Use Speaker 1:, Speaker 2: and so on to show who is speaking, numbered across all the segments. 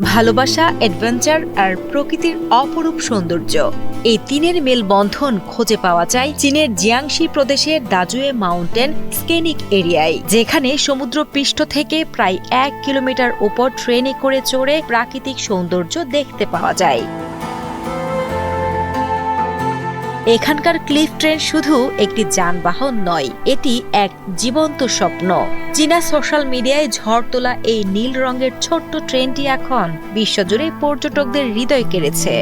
Speaker 1: ভালোবাসা, অ্যাডভেঞ্চার আর প্রকৃতির অপরূপ সৌন্দর্য, এই তিনের মেলবন্ধন খুঁজে পাওয়া যায় চীনের জিয়াংশি প্রদেশের দাজুয়ে মাউন্টেন স্কেনিক এরিয়ায়, যেখানে সমুদ্রপৃষ্ঠ থেকে প্রায় 1 কিলোমিটার উপর ট্রেনে করে চড়ে প্রাকৃতিক সৌন্দর্য দেখতে পাওয়া যায়। এখানকার ক্লিফ ট্রেন শুধু একটি যানবাহন নয়, এটি এক জীবন্ত স্বপ্ন। চীনা সোশ্যাল মিডিয়ায় ঝড় তোলা এই নীল রঙের ছোট্ট ট্রেনটি এখন বিশ্বজুড়ে পর্যটকদের হৃদয় কেড়েছে।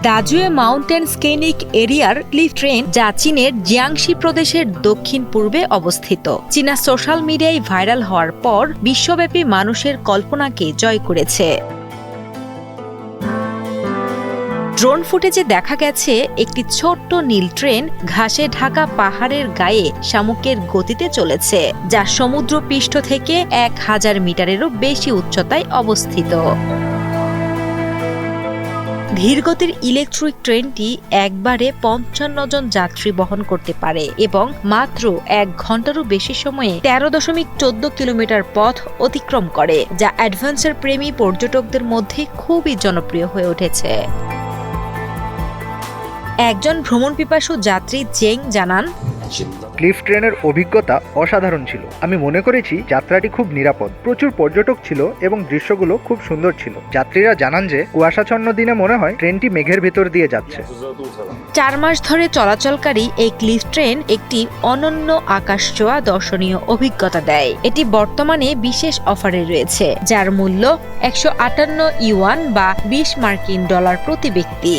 Speaker 1: দাজুয়ে মাউন্টেন স্কেনিক এরিয়ার ক্লিফ ট্রেন, যা চীনের জিয়াংশি প্রদেশের দক্ষিণ পূর্বে অবস্থিত, চীনা সোশ্যাল মিডিয়ায় ভাইরাল হওয়ার পর বিশ্বব্যাপী মানুষের কল্পনাকে জয় করেছে। ড্রোন ফুটেজে দেখা গেছে একটি ছোট্ট নীল ট্রেন ঘাসে ঢাকা পাহাড়ের গায়ে শামুকের গতিতে চলেছে, যা সমুদ্রপৃষ্ঠ থেকে 1000 মিটারেরও বেশি উচ্চতায় অবস্থিত। ধীরগতির ইলেকট্রিক ট্রেনটি একবারে 55 জন যাত্রী বহন করতে পারে এবং মাত্র 1 ঘন্টারও বেশি সময়ে 13.14 কিলোমিটার পথ অতিক্রম করে, যা অ্যাডভেঞ্চার প্রেমী পর্যটকদের মধ্যে খুবই জনপ্রিয় হয়ে উঠেছে। একজন ভ্রমণ পিপাসু যাত্রী জেং জানান,
Speaker 2: ক্লিফ ট্রেনের অভিজ্ঞতা অসাধারণ ছিল। আমি মনে করেছি যাত্রাটি খুব নিরাপদ, প্রচুর পর্যটক ছিল এবং দৃশ্যগুলো খুব সুন্দর ছিল। যাত্রীরা জানান যে কুয়াশাচ্ছন্ন দিনে মনে হয় ট্রেনটি মেঘের ভেতর দিয়ে যাচ্ছে।
Speaker 1: 4 মাস ধরে চলাচলকারী এই ক্লিফ ট্রেন একটি অনন্য আকাশছোঁয়া দর্শনীয় অভিজ্ঞতা দেয়। এটি বর্তমানে বিশেষ অফারে রয়েছে, যার মূল্য 158 ইউয়ান বা $20 প্রতি ব্যক্তি।